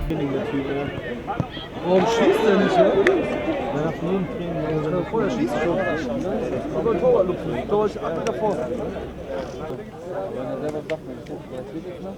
Warum schießt er nicht, ja? Wenn er Fliegen kriegen, vorher schießt schon. Aber ein Torwart lupfen. Torwart ist 8 Meter vor. Wenn er selber sagt, der ist wirklich noch.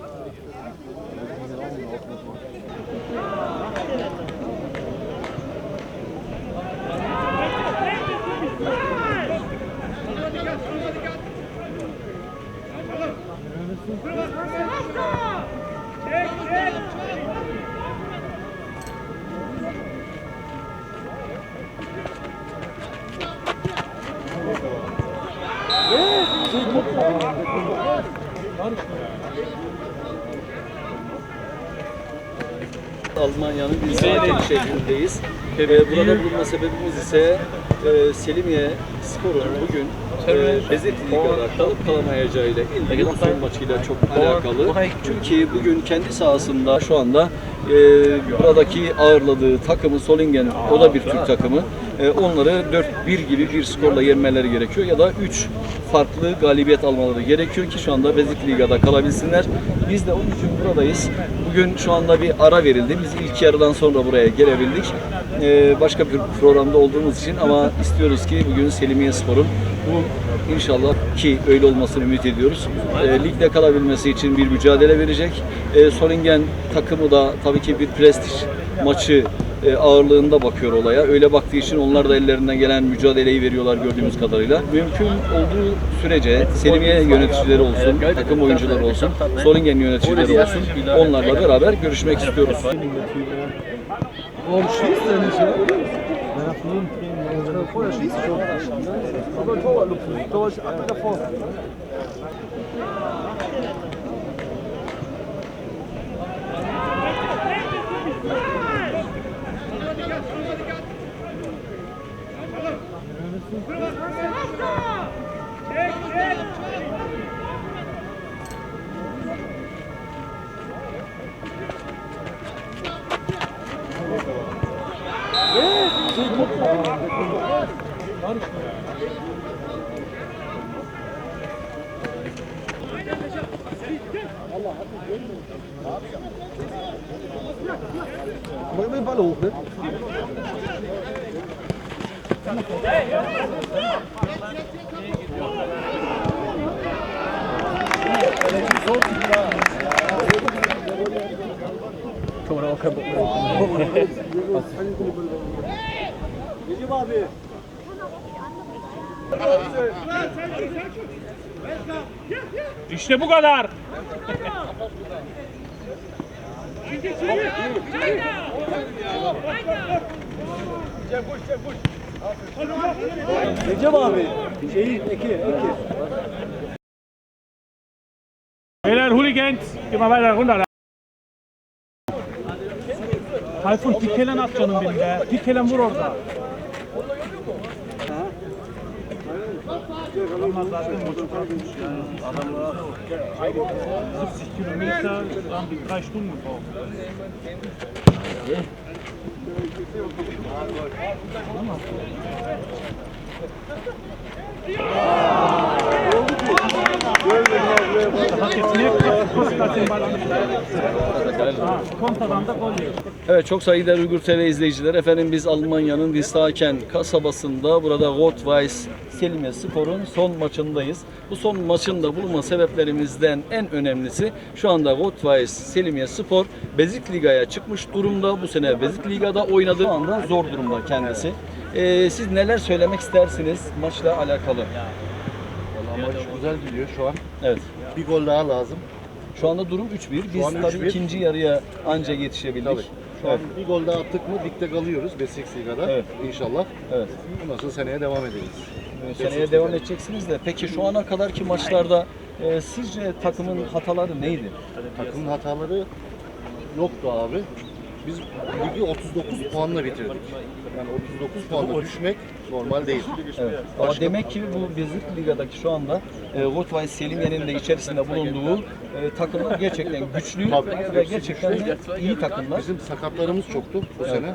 Almanya'nın Wilhelmshaven şehrindeyiz. Burada bulunma sebebimiz ise Selimiye Spor'un bugün Bezirti Liga'da kalıp kalamayacağıyla ilgili son maçıyla çok alakalı. Çünkü bugün kendi sahasında şu anda buradaki ağırladığı takımı Solingen, o da bir Türk takımı. Onları 4-1 gibi bir skorla yenmeleri gerekiyor ya da 3 farklı galibiyet almaları gerekiyor ki şu anda Bezirti Liga'da kalabilsinler. Biz de onun için buradayız. Bugün şu anda bir ara verildi. Biz ilk yarıdan sonra buraya gelebildik. Başka bir programda olduğumuz için ama istiyoruz ki bugün Selimiye Spor'un bu inşallah ki öyle olmasını ümit ediyoruz. Ligde kalabilmesi için bir mücadele verecek. Solingen takımı da tabii ki bir prestij maçı ağırlığında bakıyor olaya. Öyle baktığı için onlar da ellerinden gelen mücadeleyi veriyorlar gördüğümüz kadarıyla. Mümkün olduğu sürece Selimiye yöneticileri olsun, takım oyuncuları olsun, Solingen yöneticileri olsun, onlarla beraber görüşmek istiyoruz. Warum schießt er nicht, ja? Wenn er Fliegen kriegen, vorher schießt schon. Aber ein Torwart lupfen. Torwart ist 8 Meter vor. Mach immer den Ball hoch, ne? Kann man auch keinen Bock mehr. Recep abi. İşte bu kadar. Recep abi. Eki. Beyler Hooligans, geh mal weiter runter. Tayfun Pikelen at canım benim be. Pikelen vur orada. Adamlar zaten boşu kalmış yani. Adamlar 70 Kilometer dann die 3 Stunden gebraucht. Hat jetzt mehr gekostet als den Ball an. Kontradan da gol yiyor. Evet, çok saygıdeğer Uygur TV izleyiciler. Efendim biz Almanya'nın Wiesbaden kasabasında burada Rot-Weiß Selimiye Spor'un son maçındayız. Bu son maçında bulunma sebeplerimizden en önemlisi şu anda Rot-Weiß Selimiye Spor Bezirti Liga'ya çıkmış durumda. Bu sene Bezirti Liga'da oynadı. Şu anda zor durumda kendisi. Siz neler söylemek istersiniz maçla alakalı? Vallahi maç güzel gidiyor şu an. Evet. Bir gol daha lazım. Şu anda durum 3-1. Biz an tabii 3-1. ikinci yarıya anca yetişebildik. Tabii. Şu Evet. an bir gol daha attık mı ligde kalıyoruz Bezirti Liga'da. Evet. İnşallah. Evet. Ondan sonra seneye devam edeceğiz. Seneye devam edeceksiniz de peki şu ana kadarki maçlarda sizce takımın hataları neydi? Takımın hataları yoktu abi. Biz ligi 39 puanla bitirdik. Yani 39 puanla düşmek normal değil. Evet. Ama demek ki bu Bezirti Liga'daki şu anda Rot-Weiß Selimiye'nin de içerisinde bulunduğu takımlar gerçekten güçlü Tabii. ve gerçekten de iyi takımlar. Bizim sakatlarımız çoktu bu sene.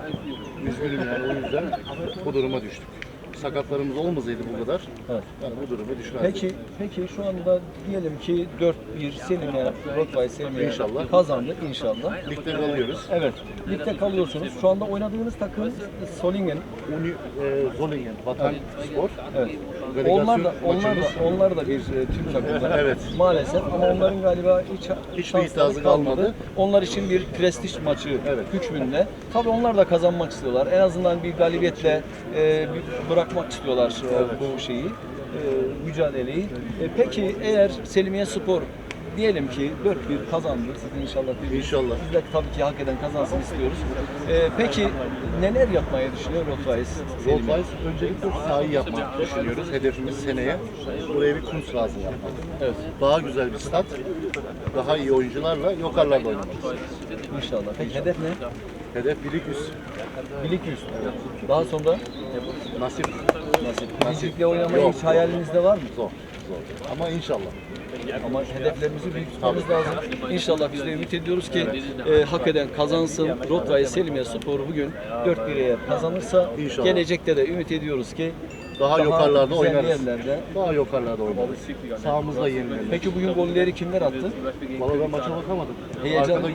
Üzgünüm yani o yüzden bu duruma düştük. sakatlarımız olmasaydı bu kadar, Evet. yani bu durumu düşmezdik. Peki şu anda diyelim ki 4-1 Selimiye, Rottweiler Selimiye İnşallah. kazandık inşallah. Ligde kalıyoruz. Evet, ligde kalıyorsunuz. Şu anda oynadığınız takım Solingen. Zolingen, Vatan Spor. Evet. Delegasyon maçımız. Onlar da bir Türk takımı. Evet. Maalesef ama onların galiba Hiçbir şansları itirazı kalmadı. Onlar için bir prestij maçı Evet. hükmünde. Tabii onlar da kazanmak istiyorlar. En azından bir galibiyetle bırakmak istiyorlar bu şeyi, mücadeleyi. Peki eğer Selimiye Spor diyelim ki 4-1 kazandı. Siz inşallah İnşallah. Biz de tabii ki hak eden kazansın istiyoruz. Peki neler yapmayı düşünüyor Rottweiler Selimiye? Rottweiler öncelikle sahayı yapmak düşünüyoruz. Hedefimiz seneye buraya bir kurs lazım yapmak. Evet. Daha güzel bir stat, daha iyi oyuncularla, yokarlarla oynamak istiyoruz. İnşallah. Peki hedef ne? Hedef birlik üst. Birlik yüz. Daha sonra Nasip. Birincilikle oynamayı Yok, hiç hayalinizde var mı? Zor. Ama inşallah. Ama hedeflerimizi büyük tutmamız lazım. İnşallah biz de ümit ediyoruz ki hak eden kazansın. Rottweiler Selimiye Sporu bugün 4-1 eğer kazanırsa İnşallah. gelecekte de ümit ediyoruz ki Daha yukarılarda güzel oynarız. yerlerde. Daha yukarılarda oynarız. Sağımızda yenilenir. Peki bugün golleri kimler attı? Valla ben maça bakamadım. Heyecan. Arkada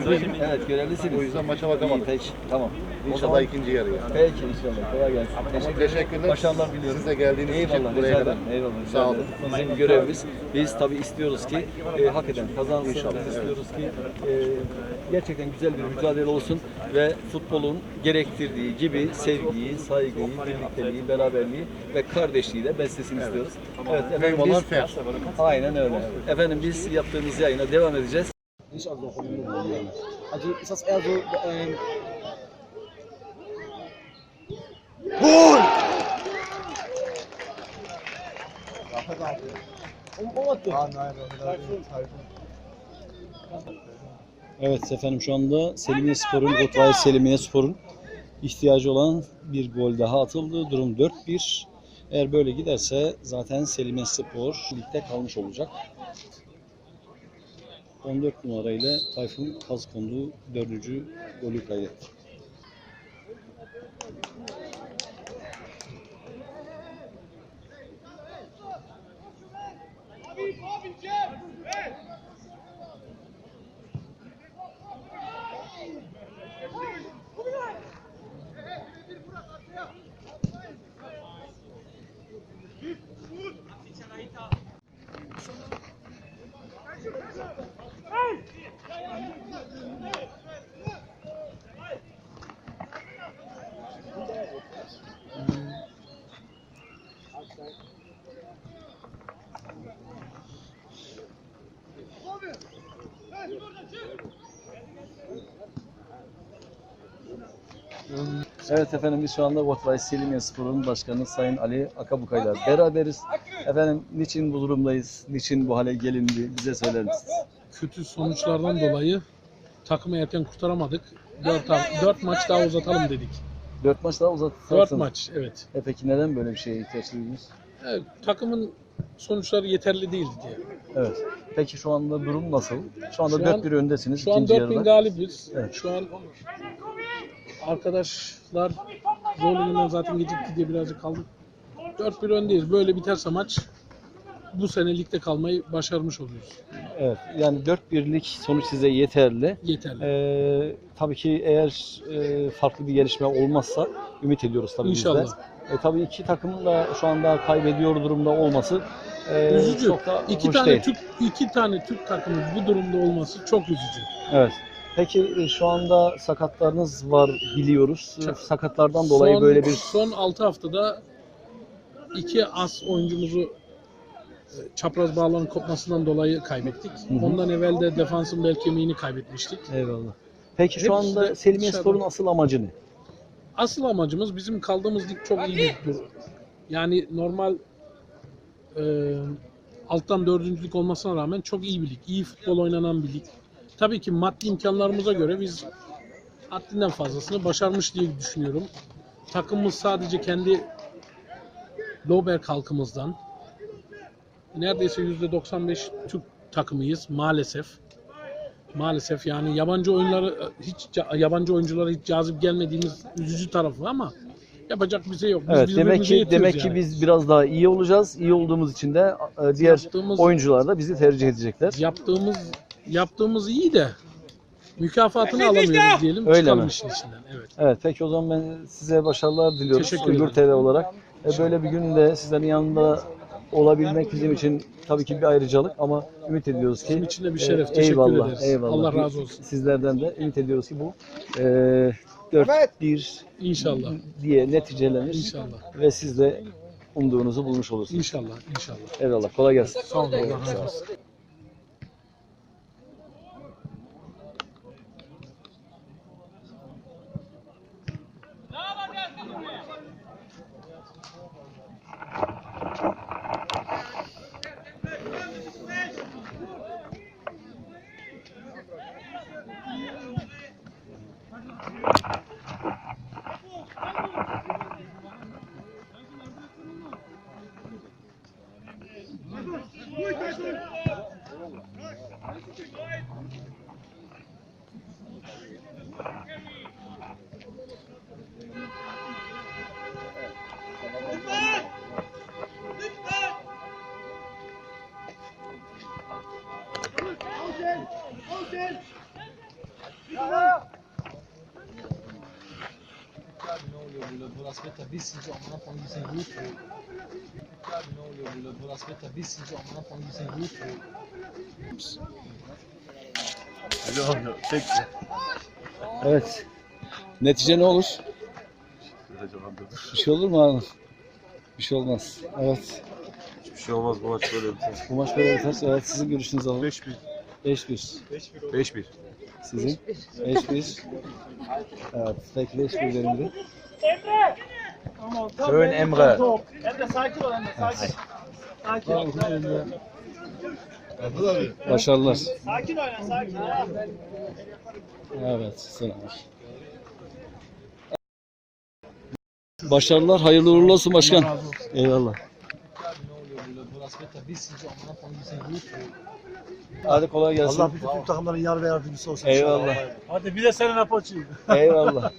görevliyim. Evet, görevlisiniz. O yüzden maça İyi, bakamadım. peki, tamam. İnşallah ikinci yarı yani. Peki inşallah. Kolay gelsin. Teşekkürler. Başarılar diliyorum. Siz de geldiğiniz için Eyvallah, buraya rica kadar. ederim. Eyvallah, rica Sağ olun. ederim. Bizim görevimiz. Biz tabii istiyoruz ki hak eden kazansın. İnşallah, Biz evet. istiyoruz ki gerçekten güzel bir mücadele olsun ve futbolun gerektirdiği gibi sevgiyi, saygıyı, birlikteliği, beraberliği ve kardeşliği de beslesin istiyoruz. Evet efendim Olan biz, fair. aynen öyle. Efendim biz yaptığımız yayına devam edeceğiz. Nicht also also ist das eher so Evet efendim şu anda Selimiye Spor'un, Rottweiler Selimiye Spor'un ihtiyacı olan bir gol daha atıldı. Durum 4-1. Eğer böyle giderse zaten Selimiye Spor ligde kalmış olacak. 14 numarayla Tayfun Kazkondu 4. golü kaydetti. Evet efendim biz şu anda Rottweiler Selimiye Spor'un başkanı Sayın Ali Akabukay'la beraberiz. Efendim niçin bu durumdayız? Niçin bu hale gelindi? Bize söyler misiniz? Kötü sonuçlardan dolayı takımı erken kurtaramadık. 4 maç daha uzatalım dedik. 4 maç daha 4 uzatılsın. maç, evet. Peki neden böyle bir şeye ihtiyaç duydunuz? Evet, takımın sonuçları yeterli değildi diye. Evet. Peki şu anda durum nasıl? Şu anda Şu an- 4-1 öndesiniz Şu an ikinci 4000 yarıda. galibiz. Evet. Şu an arkadaşlar Zolingen'den zaten gecikti diye birazcık kaldık. 4-1 öndeyiz. Böyle biterse maç bu sene ligde kalmayı başarmış oluyoruz. Evet yani 4-1'lik sonuç size yeterli. Yeterli. Tabii ki eğer farklı bir gelişme olmazsa ümit ediyoruz tabii biz de. İnşallah. Tabii iki takımın da şu anda kaybediyor durumda olması Üzücü. çok da İki hoş tane değil. iki tane Türk takımı bu durumda olması çok üzücü. Evet. Peki şu anda sakatlarınız var biliyoruz. Sakatlardan dolayı böyle bir Son 6 haftada 2 as oyuncumuzu çapraz bağların kopmasından dolayı kaybettik. Ondan evvel de defansın bel kemiğini kaybetmiştik. eyvallah. Peki şu Hepsi de anda Selimiye dışarıda. Spor'un asıl amacı ne? Asıl amacımız bizim kaldığımız lig çok iyi bir lig. Yani normal alttan dördüncülük olmasına rağmen çok iyi bir lig. İyi futbol oynanan bir lig. Tabii ki maddi imkanlarımıza göre biz haddinden fazlasını başarmış diye düşünüyorum. Takımımız sadece kendi Loberg halkımızdan neredeyse %95 Türk takımıyız maalesef. Maalesef yani yabancı oyunculara hiç cazip gelmediğimiz üzücü tarafı ama Yapacak bir şey yok. Biz Evet, birbirimize yetiyoruz demek ki yani. biz biraz daha iyi olacağız. İyi olduğumuz için de diğer Yaptığımız- oyuncular da bizi tercih edecekler. Yaptığımız iyi de mükafatını alamıyoruz diyelim. Öyle Çıkalım mi? işin içinden. Evet. Evet, peki o zaman ben size başarılar diliyoruz. Teşekkür Uygur ederim. TV olarak. Böyle bir günde sizlerin yanında olabilmek bizim için tabii ki bir ayrıcalık ama ümit ediyoruz ki Bizim için de bir şeref. Teşekkür eyvallah, ederiz. eyvallah. Allah razı olsun. Sizlerden de ümit ediyoruz ki bu 4-1 İnşallah. diye neticelenir İnşallah. ve siz de umduğunuzu bulmuş olursunuz. İnşallah. İnşallah. Eyvallah, kolay gelsin. Sağ olun. Allah razı olsun. Evet. Netice ne olur? Bir şey olur mu abi? Bir şey olmaz. Evet. Bir şey olmaz bu maç böyle biter. Bu maç böyle biter. Evet, sizin görüşünüzü alalım. 5-1. 5-1. 5-1. Sizin? 5-1. Evet, peki 5-1 verildi. Schön Emre. Emre sakin ol Emre sakin. Sakin ol. Başarılar. Sakin oyna sakin ya. Evet, selamlar. Başarılar, hayırlı uğurlu olsun başkan. Eyvallah. Hadi kolay gelsin. Allah bütün takımların yar ve yardımcısı olsun. Eyvallah. Hadi bir de senin apaçı. Eyvallah.